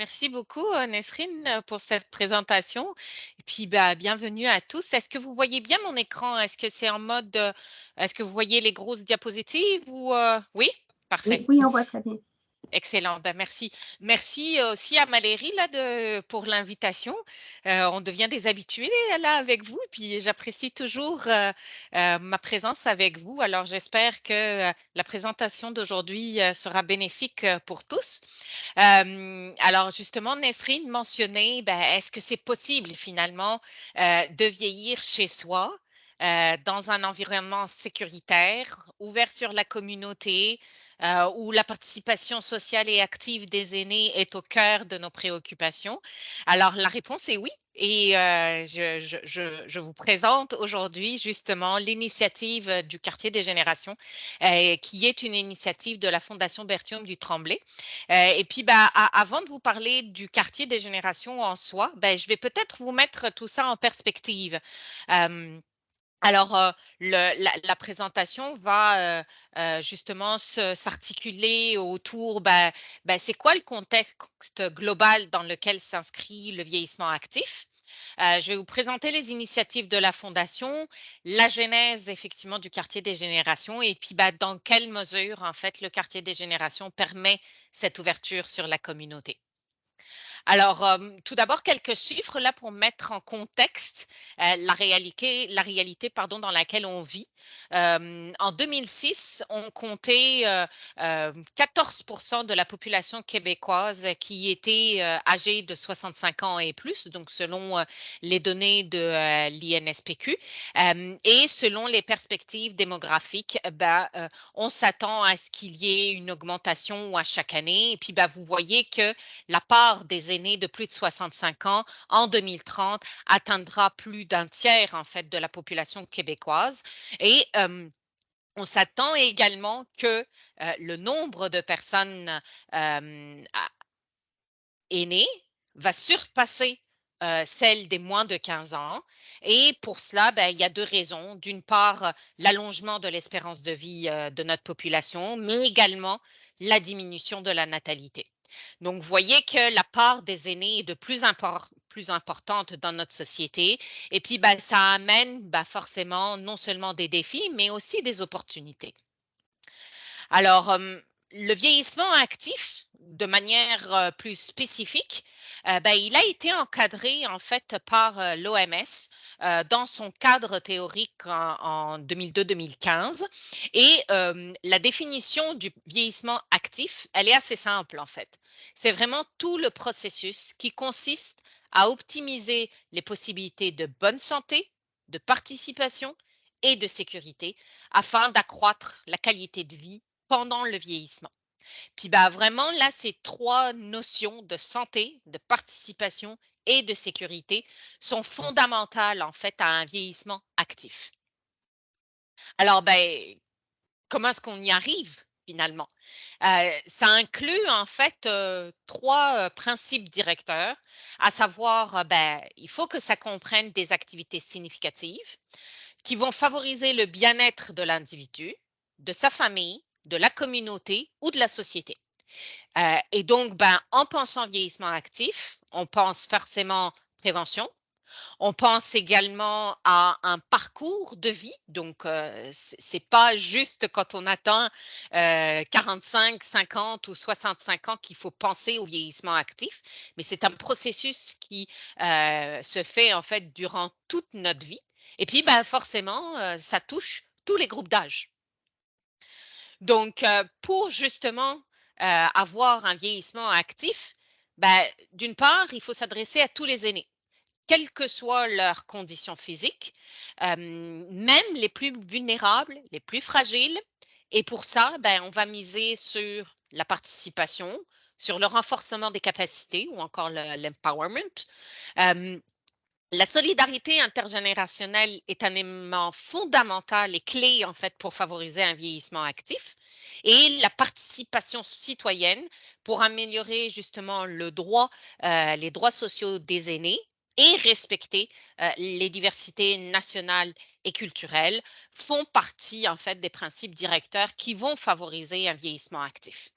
Merci beaucoup, Nesrine, pour cette présentation. Et puis, bienvenue à tous. Est-ce que vous voyez bien mon écran? Est-ce que c'est en mode, est-ce que vous voyez les grosses diapositives ou oui? Parfait. Oui, oui, on voit très bien. Excellent, merci. Merci aussi à Valérie là, pour l'invitation. On devient des habitués là avec vous, puis j'apprécie toujours ma présence avec vous. Alors j'espère que la présentation d'aujourd'hui sera bénéfique pour tous. Alors justement, Nesrine mentionnait, est-ce que c'est possible finalement de vieillir chez soi? Dans un environnement sécuritaire, ouvert sur la communauté, où la participation sociale et active des aînés est au cœur de nos préoccupations? Alors, la réponse est oui. Et je vous présente aujourd'hui justement l'initiative du quartier des générations, qui est une initiative de la Fondation Berthiaume du Tremblay. Et puis, avant de vous parler du quartier des générations en soi, je vais peut-être vous mettre tout ça en perspective. Euh, alors, la présentation va justement s'articuler autour, c'est quoi le contexte global dans lequel s'inscrit le vieillissement actif? Je vais vous présenter les initiatives de la Fondation, la genèse effectivement du quartier des générations et puis dans quelle mesure en fait le quartier des générations permet cette ouverture sur la communauté. Alors, tout d'abord, quelques chiffres là pour mettre en contexte la réalité pardon, dans laquelle on vit. En 2006, on comptait 14% de la population québécoise qui était âgée de 65 ans et plus, donc selon les données de l'INSPQ. Et selon les perspectives démographiques, on s'attend à ce qu'il y ait une augmentation à chaque année. Et puis, vous voyez que la part des aînés de plus de 65 ans en 2030 atteindra plus d'un tiers en fait de la population québécoise. Et on s'attend également que le nombre de personnes aînées va surpasser celle des moins de 15 ans. Et pour cela, il y a deux raisons. D'une part, l'allongement de l'espérance de vie de notre population, mais également la diminution de la natalité. Donc, vous voyez que la part des aînés est de plus importante dans notre société. Et puis, ça amène forcément non seulement des défis, mais aussi des opportunités. Alors, le vieillissement actif, de manière plus spécifique, il a été encadré en fait par l'OMS dans son cadre théorique en 2002-2015. Et la définition du vieillissement actif, elle est assez simple en fait. C'est vraiment tout le processus qui consiste à optimiser les possibilités de bonne santé, de participation et de sécurité afin d'accroître la qualité de vie pendant le vieillissement. Puis vraiment, là, ces trois notions de santé, de participation et de sécurité sont fondamentales en fait à un vieillissement actif. Alors, comment est-ce qu'on y arrive finalement? Ça inclut en fait trois principes directeurs, à savoir, il faut que ça comprenne des activités significatives qui vont favoriser le bien-être de l'individu, de sa famille, de la communauté ou de la société. Et donc, en pensant vieillissement actif, on pense forcément prévention. On pense également à un parcours de vie. Donc, c'est pas juste quand on atteint 45, 50 ou 65 ans qu'il faut penser au vieillissement actif, mais c'est un processus qui se fait en fait durant toute notre vie. Et puis, forcément, ça touche tous les groupes d'âge. Donc, pour justement avoir un vieillissement actif, d'une part, il faut s'adresser à tous les aînés, quelles que soient leurs conditions physiques, même les plus vulnérables, les plus fragiles. Et pour ça, on va miser sur la participation, sur le renforcement des capacités ou encore l'empowerment. Euh, la solidarité intergénérationnelle est un élément fondamental et clé en fait pour favoriser un vieillissement actif et la participation citoyenne pour améliorer justement les droits sociaux des aînés et respecter les diversités nationales et culturelles font partie en fait des principes directeurs qui vont favoriser un vieillissement actif.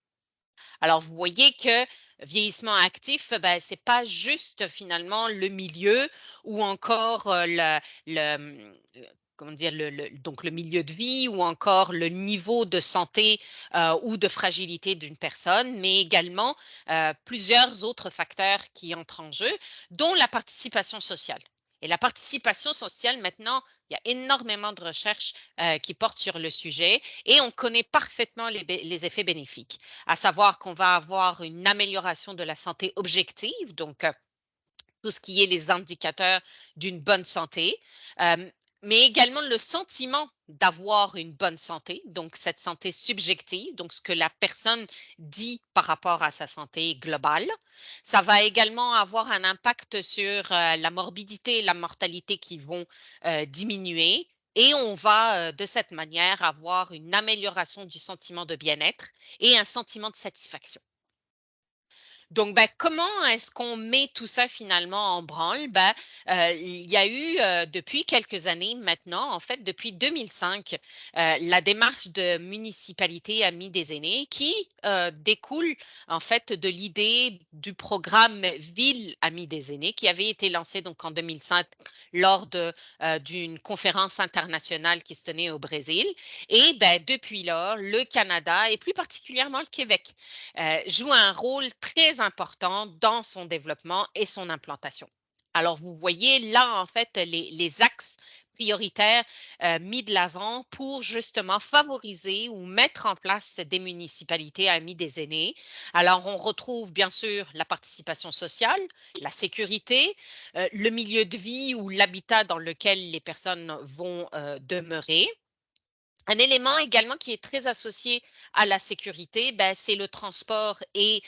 Alors, vous voyez que vieillissement actif, ben, c'est pas juste finalement le milieu ou encore comment dire, donc le milieu de vie ou encore le niveau de santé ou de fragilité d'une personne, mais également plusieurs autres facteurs qui entrent en jeu, dont la participation sociale. Et la participation sociale, maintenant, il y a énormément de recherches qui portent sur le sujet et on connaît parfaitement les effets bénéfiques, à savoir qu'on va avoir une amélioration de la santé objective, donc tout ce qui est les indicateurs d'une bonne santé, euh, mais également le sentiment d'avoir une bonne santé, donc cette santé subjective, donc ce que la personne dit par rapport à sa santé globale. Ça va également avoir un impact sur la morbidité et la mortalité qui vont diminuer. Et on va de cette manière avoir une amélioration du sentiment de bien-être et un sentiment de satisfaction. Donc, ben, comment est-ce qu'on met tout ça finalement en branle? Ben, il y a eu depuis quelques années maintenant, en fait, depuis 2005, la démarche de municipalité Amis des aînés qui découle en fait de l'idée du programme Ville Amis des aînés qui avait été lancé donc en 2005 lors d'une conférence internationale qui se tenait au Brésil. Et ben, depuis lors, le Canada et plus particulièrement le Québec joue un rôle très important dans son développement et son implantation. Alors, vous voyez là, en fait, les axes prioritaires mis de l'avant pour justement favoriser ou mettre en place des municipalités amies des aînés. Alors, on retrouve bien sûr la participation sociale, la sécurité, le milieu de vie ou l'habitat dans lequel les personnes vont demeurer. Un élément également qui est très associé à la sécurité, ben, c'est le transport et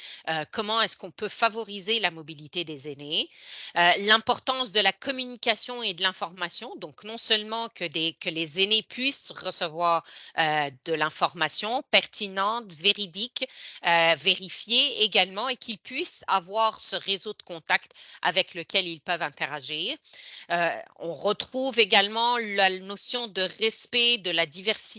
comment est-ce qu'on peut favoriser la mobilité des aînés. L'importance de la communication et de l'information, donc non seulement que les aînés puissent recevoir de l'information pertinente, véridique, vérifiée également, et qu'ils puissent avoir ce réseau de contacts avec lequel ils peuvent interagir. On retrouve également la notion de respect de la diversité,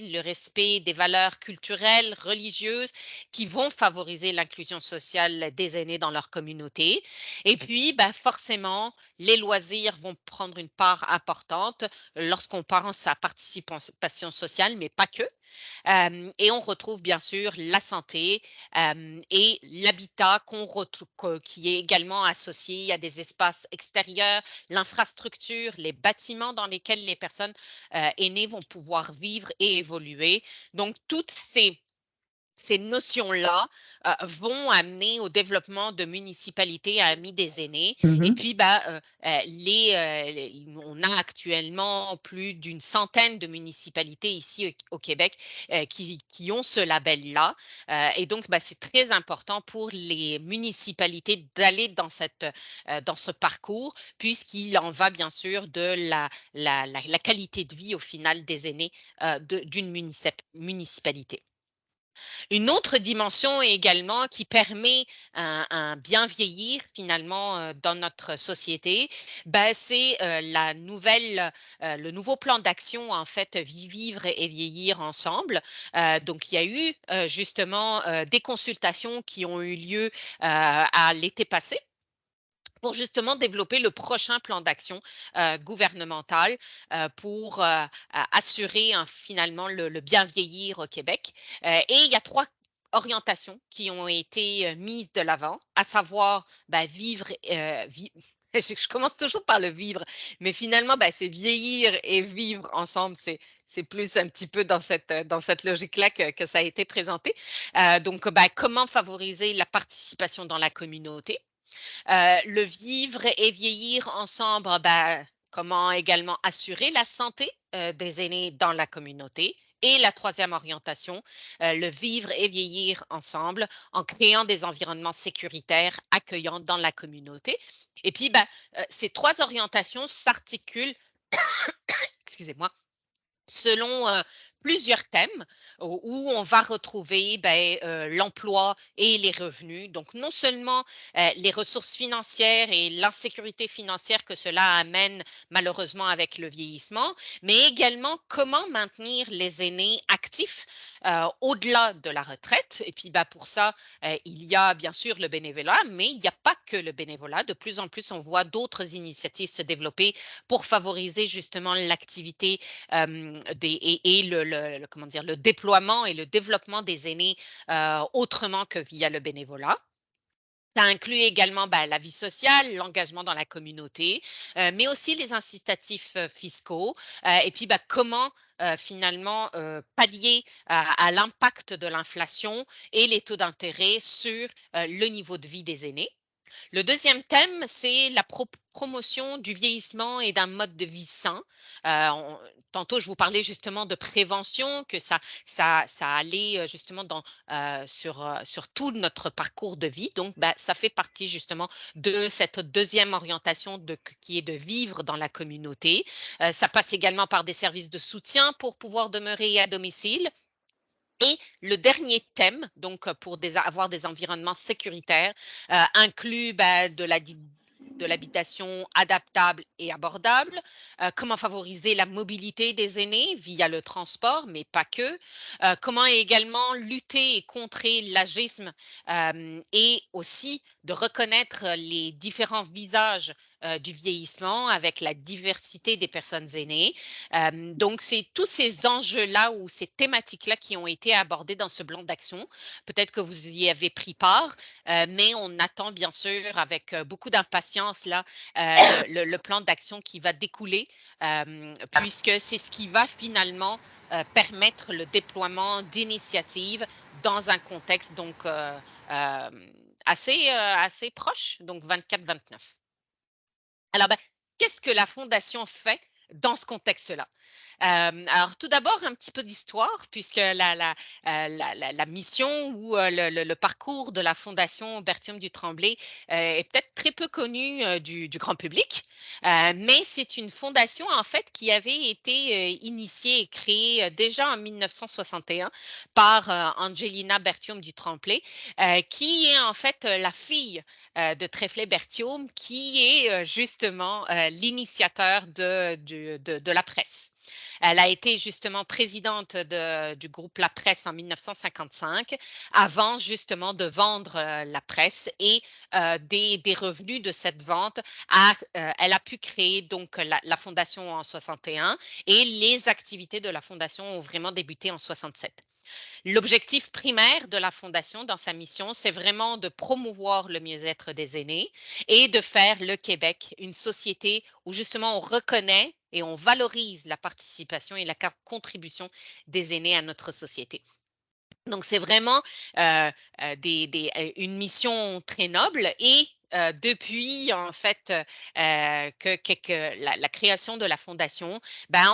le respect des valeurs culturelles, religieuses qui vont favoriser l'inclusion sociale des aînés dans leur communauté. Et puis, ben, forcément, les loisirs vont prendre une part importante lorsqu'on pense à participation sociale, mais pas que. Et on retrouve bien sûr la santé et l'habitat qui est également associé à des espaces extérieurs, l'infrastructure, les bâtiments dans lesquels les personnes aînées vont pouvoir vivre et évoluer. Donc, toutes ces notions-là vont amener au développement de municipalités à amis des aînés. Et Mhm. puis, ben, on a actuellement plus d'une centaine de municipalités ici au Québec qui ont ce label-là. Et donc, ben, c'est très important pour les municipalités d'aller dans ce parcours, puisqu'il en va bien sûr de la qualité de vie au final des aînés d'une municipalité. Une autre dimension également qui permet un bien vieillir finalement dans notre société, ben, c'est le nouveau plan d'action en fait Vivre et vieillir ensemble. Donc il y a eu justement des consultations qui ont eu lieu à l'été passé pour justement développer le prochain plan d'action gouvernemental pour assurer finalement le bien vieillir au Québec. Et il y a trois orientations qui ont été mises de l'avant, à savoir ben, je commence toujours par le vivre, mais finalement, ben, c'est vieillir et vivre ensemble. C'est plus un petit peu dans cette logique-là que ça a été présenté. Donc, ben, comment favoriser la participation dans la communauté? Le vivre et vieillir ensemble, ben, comment également assurer la santé des aînés dans la communauté. Et la troisième orientation, le vivre et vieillir ensemble en créant des environnements sécuritaires accueillants dans la communauté. Et puis, ben, ces trois orientations s'articulent, excusez-moi, selon plusieurs thèmes où on va retrouver l'emploi et les revenus. Donc, non seulement les ressources financières et l'insécurité financière que cela amène malheureusement avec le vieillissement, mais également comment maintenir les aînés actifs au-delà de la retraite. Et puis, pour ça, il y a bien sûr le bénévolat, mais il n'y a pas que le bénévolat. De plus en plus, on voit d'autres initiatives se développer pour favoriser justement l'activité et comment dire, le déploiement et le développement des aînés autrement que via le bénévolat. Ça inclut également la vie sociale, l'engagement dans la communauté, mais aussi les incitatifs fiscaux et puis comment finalement pallier à l'impact de l'inflation et les taux d'intérêt sur le niveau de vie des aînés. Le deuxième thème, c'est la promotion du vieillissement et d'un mode de vie sain. Tantôt, je vous parlais justement de prévention, que ça allait justement sur tout notre parcours de vie. Donc, ça fait partie justement de cette deuxième orientation qui est de vivre dans la communauté. Ça passe également par des services de soutien pour pouvoir demeurer à domicile. Et le dernier thème, donc pour avoir des environnements sécuritaires, inclut de l'habitation adaptable et abordable, comment favoriser la mobilité des aînés via le transport, mais pas que, comment également lutter et contrer l'agisme et aussi de reconnaître les différents visages du vieillissement avec la diversité des personnes aînées. Donc, c'est tous ces enjeux-là ou ces thématiques-là qui ont été abordées dans ce plan d'action. Peut-être que vous y avez pris part, mais on attend bien sûr avec beaucoup d'impatience là le plan d'action qui va découler, puisque c'est ce qui va finalement permettre le déploiement d'initiatives dans un contexte donc euh, assez proche, donc 24-29. Alors, qu'est-ce que la Fondation fait dans ce contexte-là? Alors, tout d'abord, un petit peu d'histoire, puisque la mission ou le parcours de la Fondation Berthiaume du Tremblay est peut-être très peu connu du grand public, mais c'est une fondation, en fait, qui avait été initiée et créée déjà en 1961 par Angelina Berthiaume du Tremblay, qui est en fait la fille de Trefflé Berthiaume, qui est justement l'initiateur de la presse. Elle a été justement présidente du groupe La Presse en 1955, avant justement de vendre la presse et des revenus de cette vente, elle a pu créer donc la fondation en 61 et les activités de la fondation ont vraiment débuté en 67. L'objectif primaire de la Fondation dans sa mission, c'est vraiment de promouvoir le mieux-être des aînés et de faire le Québec une société où justement on reconnaît et on valorise la participation et la contribution des aînés à notre société. Donc, c'est vraiment une mission très noble et depuis, en fait, que la création de la Fondation,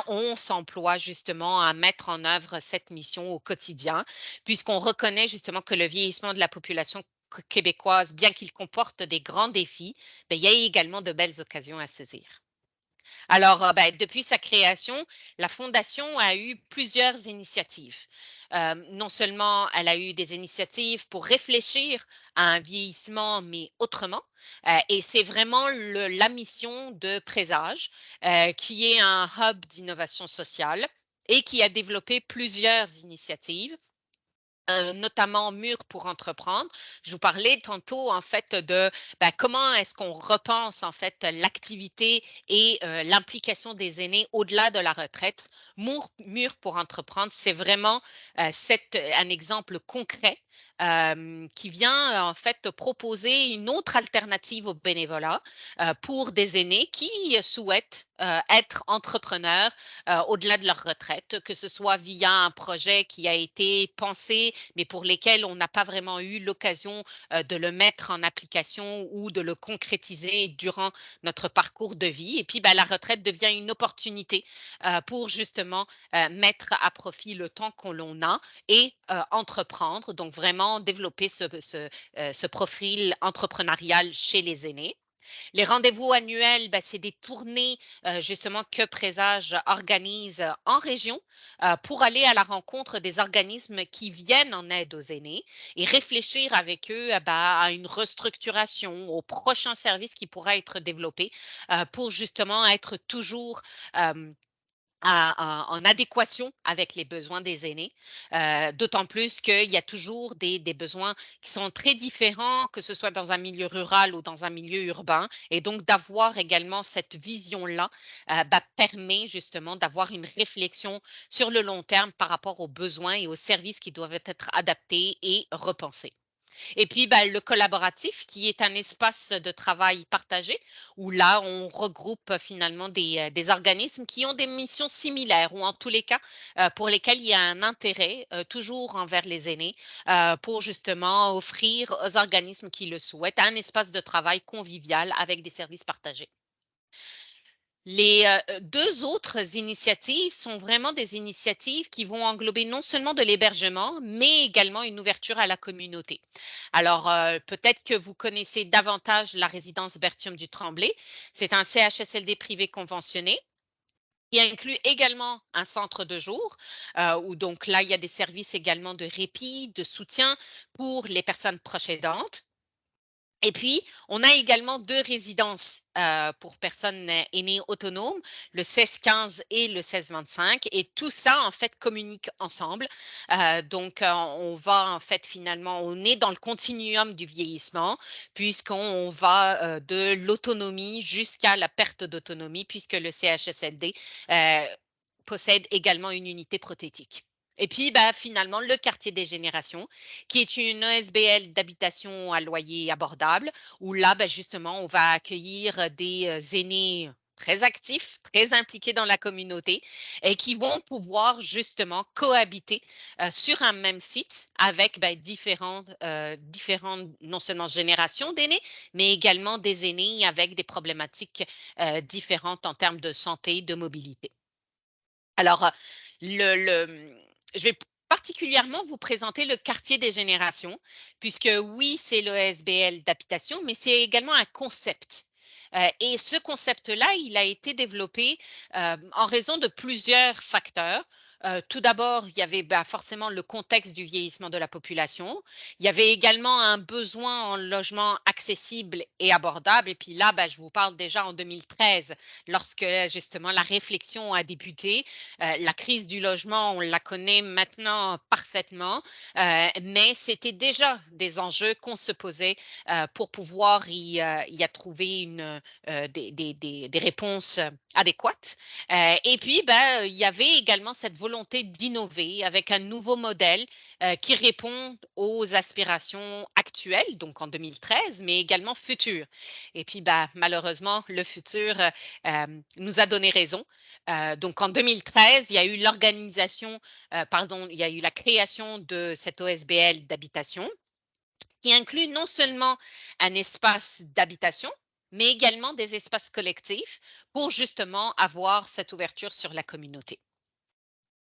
on s'emploie justement à mettre en œuvre cette mission au quotidien, puisqu'on reconnaît justement que le vieillissement de la population québécoise, bien qu'il comporte des grands défis, il y a également de belles occasions à saisir. Alors, depuis sa création, la Fondation a eu plusieurs initiatives. Non seulement elle a eu des initiatives pour réfléchir à un vieillissement, mais autrement. Et c'est vraiment la mission de Présage, qui est un hub d'innovation sociale et qui a développé plusieurs initiatives notamment Mur pour entreprendre. Je vous parlais tantôt en fait de comment est-ce qu'on repense en fait l'activité et l'implication des aînés au-delà de la retraite. Mur pour entreprendre, c'est vraiment un exemple concret qui vient en fait proposer une autre alternative au bénévolat pour des aînés qui souhaitent être entrepreneurs au-delà de leur retraite, que ce soit via un projet qui a été pensé, mais pour lesquels on n'a pas vraiment eu l'occasion de le mettre en application ou de le concrétiser durant notre parcours de vie. Et puis, la retraite devient une opportunité pour justement mettre à profit le temps qu'on l'on a et entreprendre, donc vraiment développer ce profil entrepreneurial chez les aînés. Les rendez-vous annuels, ben, c'est des tournées justement que Présage organise en région pour aller à la rencontre des organismes qui viennent en aide aux aînés et réfléchir avec eux ben, à une restructuration, au prochain service qui pourra être développé pour justement être toujours en adéquation avec les besoins des aînés, d'autant plus qu'il y a toujours des besoins qui sont très différents, que ce soit dans un milieu rural ou dans un milieu urbain. Et donc, d'avoir également cette vision-là bah, permet justement d'avoir une réflexion sur le long terme par rapport aux besoins et aux services qui doivent être adaptés et repensés. Et puis, ben, le collaboratif, qui est un espace de travail partagé, où là, on regroupe finalement des organismes qui ont des missions similaires, ou en tous les cas, pour lesquels il y a un intérêt, toujours envers les aînés, pour justement offrir aux organismes qui le souhaitent un espace de travail convivial avec des services partagés. Les 2 autres initiatives sont vraiment des initiatives qui vont englober non seulement de l'hébergement, mais également une ouverture à la communauté. Alors, peut-être que vous connaissez davantage la résidence Berthium du Tremblay. C'est un CHSLD privé conventionné qui inclut également un centre de jour, où donc là, il y a des services également de répit, de soutien pour les personnes proches aidantes. Et puis, on a également 2 résidences, pour personnes, aînées autonomes, le 16-15 et le 16-25 et tout ça, en fait, communique ensemble. Donc, on va, en fait, finalement, on est dans le continuum du vieillissement puisqu'on va, de l'autonomie jusqu'à la perte d'autonomie puisque le CHSLD, possède également une unité prothétique. Et puis, bah, finalement, le quartier des générations, qui est une ESBL d'habitation à loyer abordable, où là, bah, justement, on va accueillir des aînés très actifs, très impliqués dans la communauté et qui vont pouvoir justement cohabiter sur un même site avec bah, différentes, non seulement générations d'aînés, mais également des aînés avec des problématiques différentes en termes de santé, de mobilité. Alors, je vais particulièrement vous présenter le quartier des générations, puisque oui, c'est l'ESBL d'habitation, mais c'est également un concept. Et ce concept-là, il a été développé en raison de plusieurs facteurs. Tout d'abord, il y avait bah, forcément le contexte du vieillissement de la population. Il y avait également un besoin en logement accessible et abordable. Et puis là, bah, je vous parle déjà en 2013, lorsque justement la réflexion a débuté. La crise du logement, on la connaît maintenant parfaitement, mais c'était déjà des enjeux qu'on se posait pour pouvoir y a trouvé des réponses adéquates. Et puis, ben, il y avait également cette volonté d'innover avec un nouveau modèle qui répond aux aspirations actuelles, donc en 2013, mais également futures. Et puis, ben, malheureusement, le futur nous a donné raison. Donc en 2013, il y a eu pardon, il y a eu la création de cette OSBL d'habitation qui inclut non seulement un espace d'habitation, mais également des espaces collectifs pour justement avoir cette ouverture sur la communauté.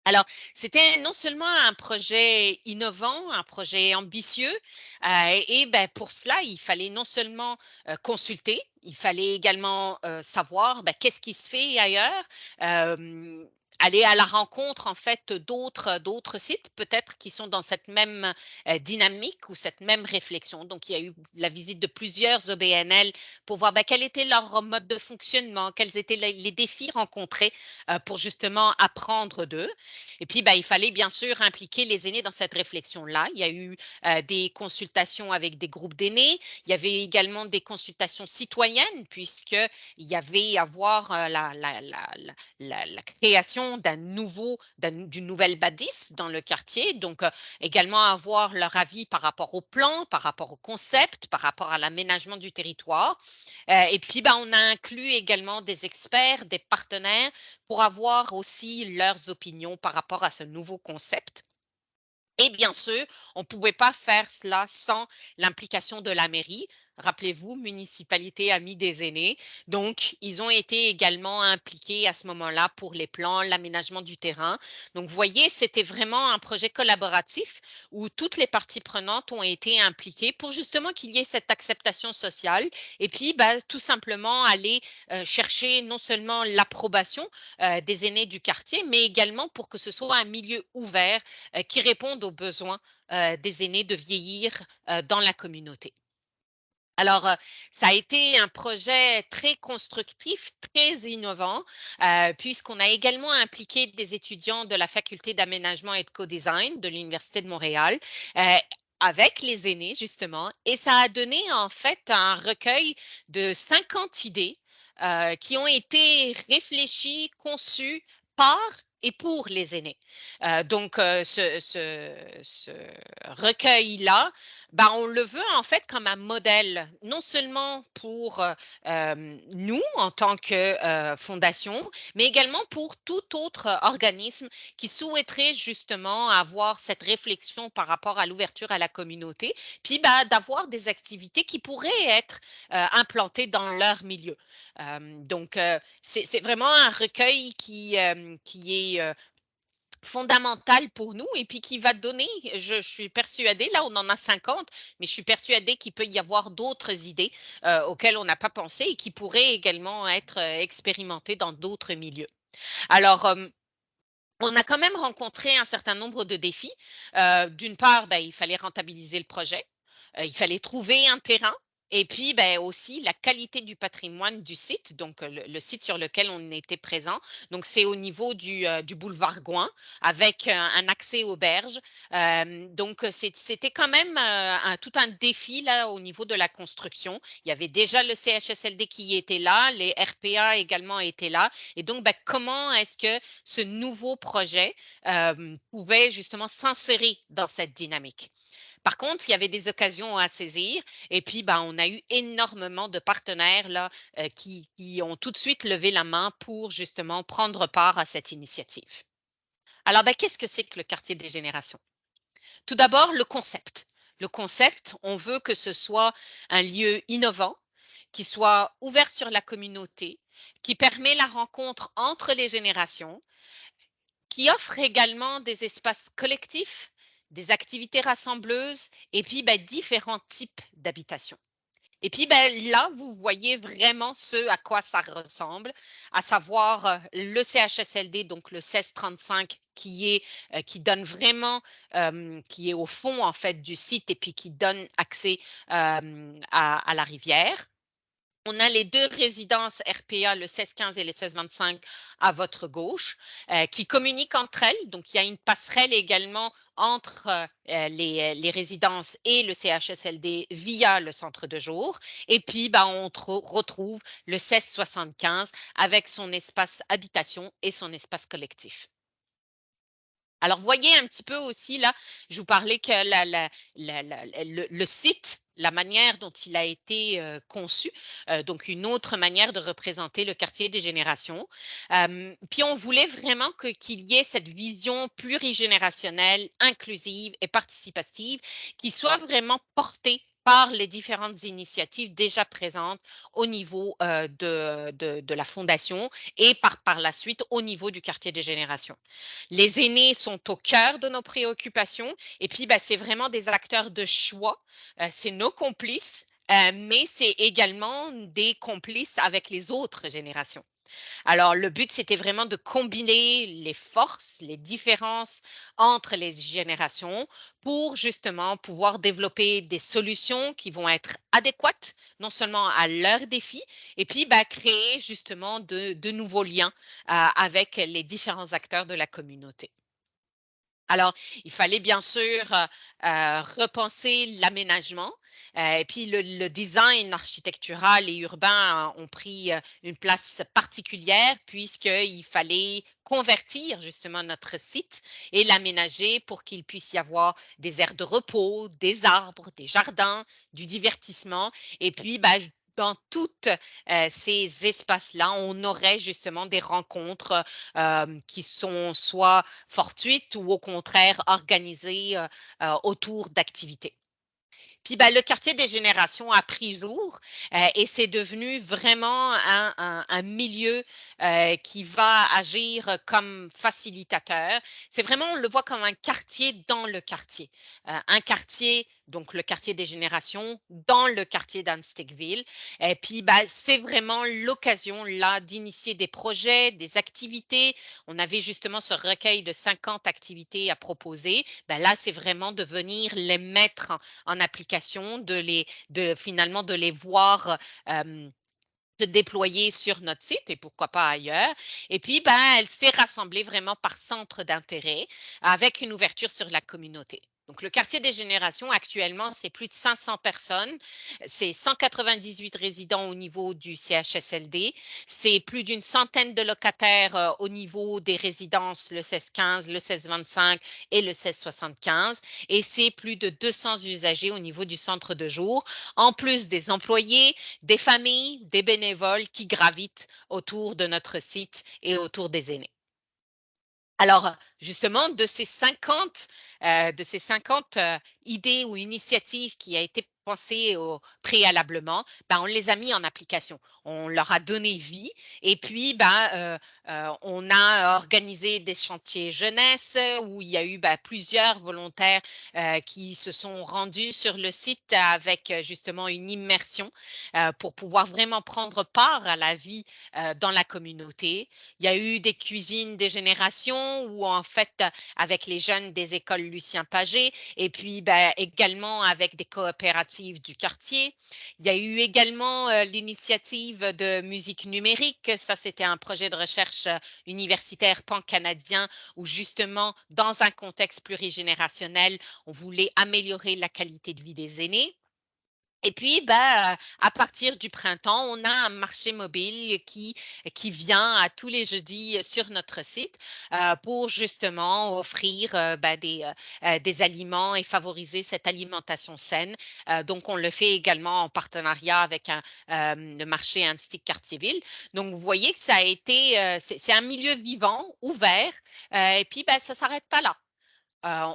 Alors, c'était non seulement un projet innovant, un projet ambitieux, et ben, pour cela, il fallait non seulement consulter, il fallait également savoir ben, qu'est-ce qui se fait ailleurs, euh, aller à la rencontre en fait d'autres sites peut-être qui sont dans cette même dynamique ou cette même réflexion. Donc, il y a eu la visite de plusieurs OBNL pour voir ben, quel était leur mode de fonctionnement, quels étaient les défis rencontrés pour justement apprendre d'eux. Et puis, ben, il fallait bien sûr impliquer les aînés dans cette réflexion-là. Il y a eu des consultations avec des groupes d'aînés. Il y avait également des consultations citoyennes, puisqu'il y avait à voir la création d'une nouvelle bâtisse dans le quartier. Donc, également avoir leur avis par rapport au plan, par rapport au concept, par rapport à l'aménagement du territoire. Et puis, ben, on a inclus également des experts, des partenaires pour avoir aussi leurs opinions par rapport à ce nouveau concept. Et bien sûr, on ne pouvait pas faire cela sans l'implication de la mairie. rappelez-vous, municipalité amie des aînés. Donc, ils ont été également impliqués à ce moment-là pour les plans, l'aménagement du terrain. Donc, vous voyez, c'était vraiment un projet collaboratif où toutes les parties prenantes ont été impliquées pour justement qu'il y ait cette acceptation sociale et puis bah, tout simplement aller chercher non seulement l'approbation des aînés du quartier, mais également pour que ce soit un milieu ouvert qui réponde aux besoins des aînés de vieillir dans la communauté. Alors, ça a été un projet très constructif, très innovant, puisqu'on a également impliqué des étudiants de la faculté d'aménagement et de co-design de l'Université de Montréal, heu, avec les aînés justement et ça a donné en fait un recueil de 50 idées, qui ont été réfléchies, conçues par et pour les aînés. Donc, ce recueil-là, bah, on le veut en fait comme un modèle, non seulement pour nous en tant que fondation, mais également pour tout autre organisme qui souhaiterait justement avoir cette réflexion par rapport à l'ouverture à la communauté, puis bah, d'avoir des activités qui pourraient être implantées dans leur milieu. Donc, c'est vraiment un recueil qui est fondamental pour nous et puis qui va donner, je suis persuadée, là on en a 50, mais je suis persuadée qu'il peut y avoir d'autres idées auxquelles on n'a pas pensé et qui pourraient également être expérimentées dans d'autres milieux. Alors, on a quand même rencontré un certain nombre de défis. D'une part, ben, il fallait rentabiliser le projet, il fallait trouver un terrain et puis ben, aussi la qualité du patrimoine du site, donc le site sur lequel on était présent. Donc c'est au niveau du boulevard Gouin avec un accès aux berges. Donc c'était quand même tout un défi là au niveau de la construction. Il y avait déjà le CHSLD qui était là, les RPA également étaient là. Et donc, ben, comment est-ce que ce nouveau projet pouvait justement s'insérer dans cette dynamique. Par contre, il y avait des occasions à saisir et puis ben, on a eu énormément de partenaires là, qui ont tout de suite levé la main pour justement prendre part à cette initiative. Alors, ben, qu'est-ce que c'est que le quartier des générations? Tout d'abord, le concept. Le concept, on veut que ce soit un lieu innovant, qui soit ouvert sur la communauté, qui permet la rencontre entre les générations, qui offre également des espaces collectifs, des activités rassembleuses et puis ben, différents types d'habitations. Et puis ben, là, vous voyez vraiment ce à quoi ça ressemble, à savoir le CHSLD, donc le 1635 qui donne vraiment, qui est au fond en fait du site et puis qui donne accès à la rivière. On a les 2 résidences RPA, le 16-15 et le 16-25 à votre gauche, qui communiquent entre elles. Donc, il y a une passerelle également entre les résidences et le CHSLD via le centre de jour. Et puis, ben, on retrouve le 16-75 avec son espace habitation et son espace collectif. Alors, voyez un petit peu aussi là, je vous parlais que le site, la manière dont il a été conçu, donc une autre manière de représenter le quartier des générations. Puis on voulait vraiment qu'il y ait cette vision plurigénérationnelle, inclusive et participative qui soit vraiment portée par les différentes initiatives déjà présentes au niveau de la fondation et par la suite au niveau du quartier des générations. Les aînés sont au cœur de nos préoccupations et puis, bah, c'est vraiment des acteurs de choix. C'est nos complices, mais c'est également des complices avec les autres générations. Alors, le but, c'était vraiment de combiner les forces, les différences entre les générations pour justement pouvoir développer des solutions qui vont être adéquates, non seulement à leurs défis, et puis bah, créer justement de nouveaux liens avec les différents acteurs de la communauté. Alors, il fallait bien sûr repenser l'aménagement et puis le design architectural et urbain ont pris une place particulière puisqu'il fallait convertir justement notre site et l'aménager pour qu'il puisse y avoir des aires de repos, des arbres, des jardins, du divertissement. Et puis, bah, dans tous ces espaces-là, on aurait justement des rencontres qui sont soit fortuites ou au contraire organisées autour d'activités. Puis ben, le quartier des générations a pris jour et c'est devenu vraiment un milieu qui va agir comme facilitateur. C'est vraiment, on le voit comme un quartier dans le quartier. Un quartier, donc le quartier des générations, dans le quartier d'Anstickville. Et puis, ben, c'est vraiment l'occasion là d'initier des projets, des activités. On avait justement ce recueil de 50 activités à proposer. Ben, là, c'est vraiment de venir les mettre en application, finalement de les voir se déployer sur notre site et pourquoi pas ailleurs. Et puis, ben, elle s'est rassemblée vraiment par centre d'intérêt avec une ouverture sur la communauté. Donc, le quartier des générations, actuellement, c'est plus de 500 personnes. C'est 198 résidents au niveau du CHSLD. C'est plus d'une centaine de locataires au niveau des résidences, le 16-15, le 16-25 et le 16-75. Et c'est plus de 200 usagers au niveau du centre de jour, en plus des employés, des familles, des bénévoles qui gravitent autour de notre site et autour des aînés. Alors, justement, de ces 50 idées ou initiatives qui a été pensées préalablement, ben, on les a mis en application. On leur a donné vie et puis ben, on a organisé des chantiers jeunesse où il y a eu ben, plusieurs volontaires qui se sont rendus sur le site avec justement une immersion pour pouvoir vraiment prendre part à la vie dans la communauté. Il y a eu des cuisines des générations où, en fait, avec les jeunes des écoles Lucien Pagé et puis ben, également avec des coopératives du quartier. Il y a eu également l'initiative de musique numérique. Ça, c'était un projet de recherche universitaire pan-canadien où, justement, dans un contexte plurigénérationnel, on voulait améliorer la qualité de vie des aînés. Et puis, ben, à partir du printemps, on a un marché mobile qui vient à tous les jeudis sur notre site pour justement offrir ben, des aliments et favoriser cette alimentation saine. Donc, on le fait également en partenariat avec le marché Anstick Cartierville. Donc, vous voyez que ça a été, c'est un milieu vivant, ouvert, et puis ben, ça ne s'arrête pas là.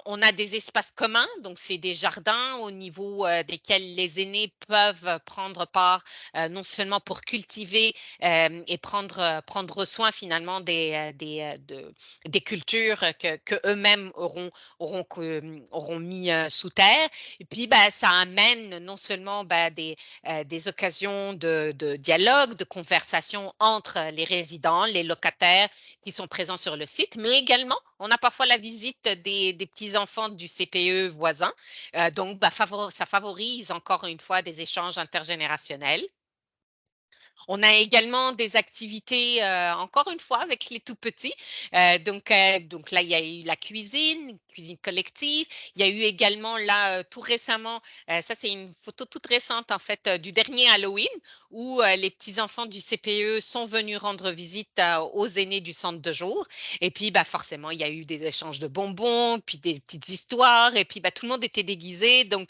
On a des espaces communs, donc c'est des jardins au niveau desquels les aînés peuvent prendre part, non seulement pour cultiver et prendre soin finalement des cultures que eux-mêmes auront mis sous terre. Et puis, ben, ça amène non seulement ben, des occasions de dialogue, de conversation entre les résidents, les locataires qui sont présents sur le site, mais également, on a parfois la visite des petits-enfants du CPE voisin. Donc, bah, ça favorise encore une fois des échanges intergénérationnels. On a également des activités, encore une fois, avec les tout petits. Donc là, il y a eu la cuisine collective. Il y a eu également là, tout récemment, ça c'est une photo toute récente en fait du dernier Halloween où les petits-enfants du CPE sont venus rendre visite aux aînés du centre de jour. Et puis, bah, forcément, il y a eu des échanges de bonbons, puis des petites histoires. Et puis, bah, tout le monde était déguisé. Donc,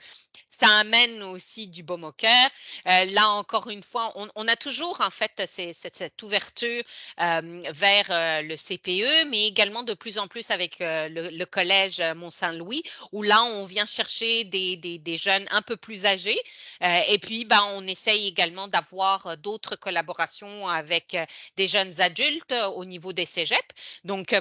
ça amène aussi du baume au cœur. Là, encore une fois, on a toujours en fait cette ouverture vers le CPE, mais également de plus en plus avec le collège Mont-Saint-Louis, où là, on vient chercher des jeunes un peu plus âgés. Et puis, ben, on essaye également d'avoir d'autres collaborations avec des jeunes adultes au niveau des cégeps. Donc,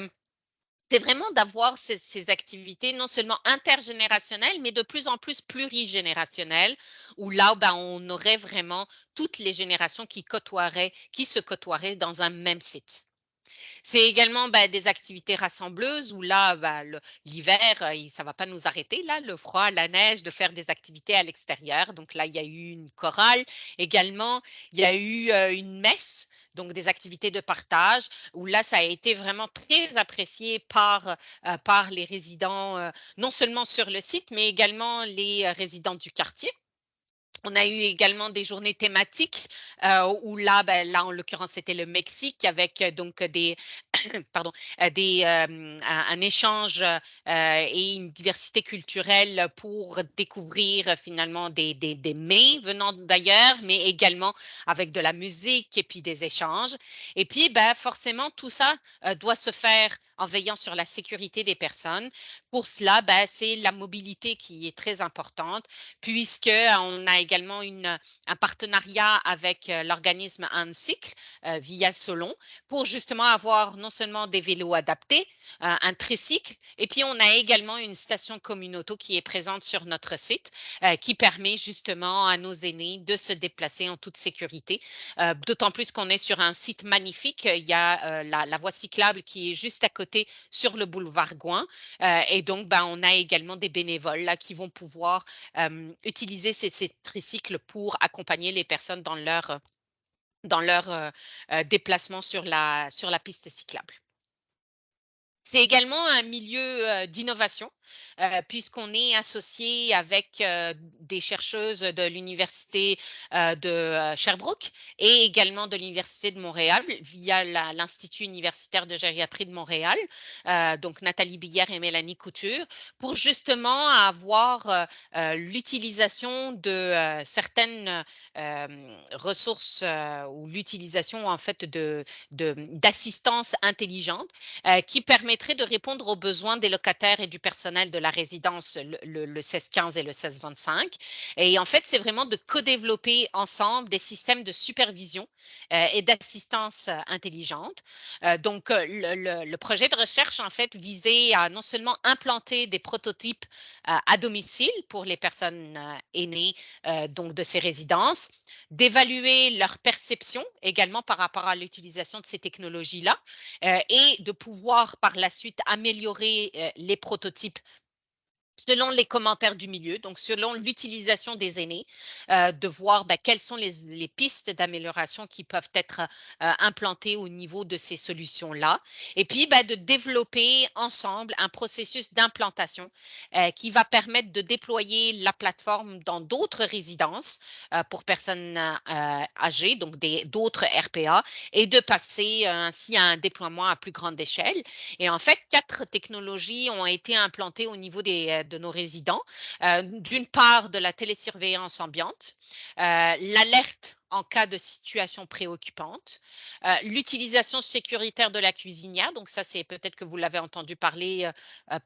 c'est vraiment d'avoir ces activités non seulement intergénérationnelles, mais de plus en plus plurigénérationnelles, où là, ben, on aurait vraiment toutes les générations qui se côtoieraient dans un même site. C'est également ben, des activités rassembleuses où là, ben, l'hiver, ça ne va pas nous arrêter, là, le froid, la neige, de faire des activités à l'extérieur. Donc là, il y a eu une chorale. Également, il y a eu une messe, donc des activités de partage, où là, ça a été vraiment très apprécié par les résidents, non seulement sur le site, mais également les résidents du quartier. On a eu également des journées thématiques où là, ben, là, en l'occurrence, c'était le Mexique avec donc des, pardon, un échange et une diversité culturelle pour découvrir finalement des mets venant d'ailleurs, mais également avec de la musique et puis des échanges. Et puis, ben, forcément, tout ça doit se faire en veillant sur la sécurité des personnes. Pour cela, ben, c'est la mobilité qui est très importante, puisqu'on a également un partenariat avec l'organisme Ancycle via Solon pour justement avoir non seulement des vélos adaptés, un tricycle, et puis on a également une station Communauto qui est présente sur notre site, qui permet justement à nos aînés de se déplacer en toute sécurité. D'autant plus qu'on est sur un site magnifique. Il y a la voie cyclable qui est juste à côté sur le boulevard Gouin. Et donc, ben, on a également des bénévoles là, qui vont pouvoir utiliser ces tricycles pour accompagner les personnes dans leur déplacement sur la piste cyclable. C'est également un milieu d'innovation, puisqu'on est associé avec des chercheuses de l'Université de Sherbrooke et également de l'Université de Montréal via l'Institut universitaire de gériatrie de Montréal, donc Nathalie Billère et Mélanie Couture, pour justement avoir l'utilisation de certaines ressources ou l'utilisation en fait d'assistance intelligente qui permettrait de répondre aux besoins des locataires et du personnel de la résidence, le 16-15 et le 16-25. Et en fait, c'est vraiment de co-développer ensemble des systèmes de supervision et d'assistance intelligente. Donc, le projet de recherche, en fait, visait à non seulement implanter des prototypes à domicile pour les personnes aînées donc de ces résidences, d'évaluer leur perception également par rapport à l'utilisation de ces technologies-là, et de pouvoir par la suite améliorer les prototypes selon les commentaires du milieu, donc selon l'utilisation des aînés, de voir ben, quelles sont les pistes d'amélioration qui peuvent être implantées au niveau de ces solutions-là. Et puis, ben, de développer ensemble un processus d'implantation qui va permettre de déployer la plateforme dans d'autres résidences pour personnes âgées, donc d'autres RPA, et de passer ainsi à un déploiement à plus grande échelle. Et en fait, 4 technologies ont été implantées au niveau de nos résidents. D'une part, de la télésurveillance ambiante, l'alerte en cas de situation préoccupante, l'utilisation sécuritaire de la cuisinière, donc ça c'est peut-être que vous l'avez entendu parler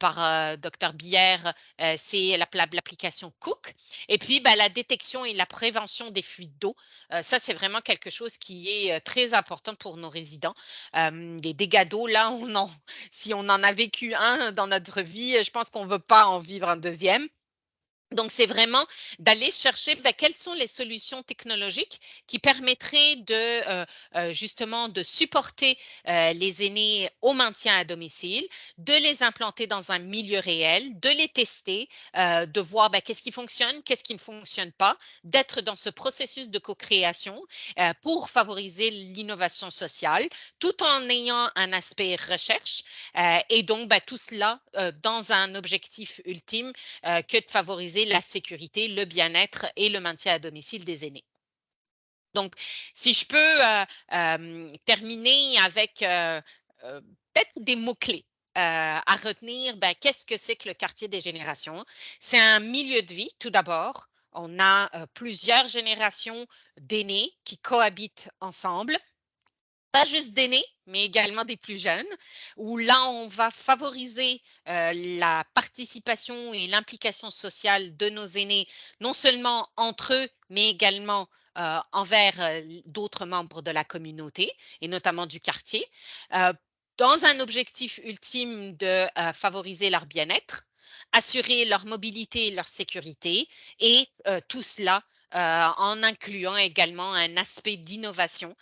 par Dr Bière, c'est l'application Cook, et puis ben, la détection et la prévention des fuites d'eau, ça c'est vraiment quelque chose qui est très important pour nos résidents. Les dégâts d'eau, là, si on en a vécu un dans notre vie, je pense qu'on ne veut pas en vivre un deuxième. Donc, c'est vraiment d'aller chercher ben, quelles sont les solutions technologiques qui permettraient justement de supporter les aînés au maintien à domicile, de les implanter dans un milieu réel, de les tester, de voir ben, qu'est-ce qui fonctionne, qu'est-ce qui ne fonctionne pas, d'être dans ce processus de co-création pour favoriser l'innovation sociale, tout en ayant un aspect recherche et donc ben, tout cela dans un objectif ultime que de favoriser la sécurité, le bien-être et le maintien à domicile des aînés. Donc, si je peux terminer avec peut-être des mots-clés à retenir, ben, qu'est-ce que c'est que le quartier des générations? C'est un milieu de vie, tout d'abord. On a plusieurs générations d'aînés qui cohabitent ensemble, pas juste d'aînés, mais également des plus jeunes, où là, on va favoriser la participation et l'implication sociale de nos aînés, non seulement entre eux, mais également envers d'autres membres de la communauté et notamment du quartier, euh, dans un objectif ultime de favoriser leur bien-être, assurer leur mobilité et leur sécurité, et tout cela en incluant également un aspect d'innovation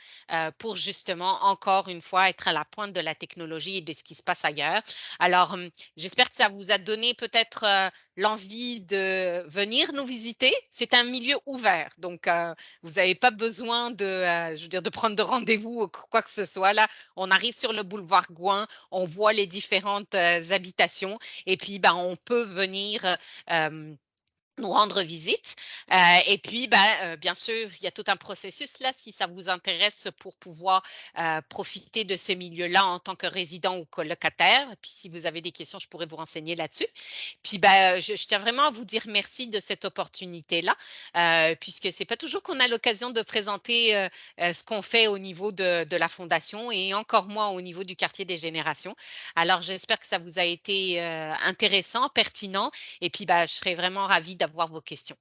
pour justement, encore une fois, être à la pointe de la technologie et de ce qui se passe ailleurs. Alors, j'espère que ça vous a donné peut-être l'envie de venir nous visiter. C'est un milieu ouvert, donc vous n'avez pas besoin je veux dire, de prendre de rendez-vous ou quoi que ce soit. Là, on arrive sur le boulevard Gouin, on voit les différentes habitations et puis ben, on peut venir nous rendre visite. Et puis, bien sûr, il y a tout un processus là, si ça vous intéresse, pour pouvoir profiter de ce milieu-là en tant que résident ou colocataire. Puis, si vous avez des questions, je pourrais vous renseigner là-dessus. Puis, je tiens vraiment à vous dire merci de cette opportunité-là, puisque c'est pas toujours qu'on a l'occasion de présenter ce qu'on fait au niveau de la fondation et encore moins au niveau du quartier des générations. Alors, j'espère que ça vous a été intéressant, pertinent et puis, je serais vraiment ravie d'avoir vos questions.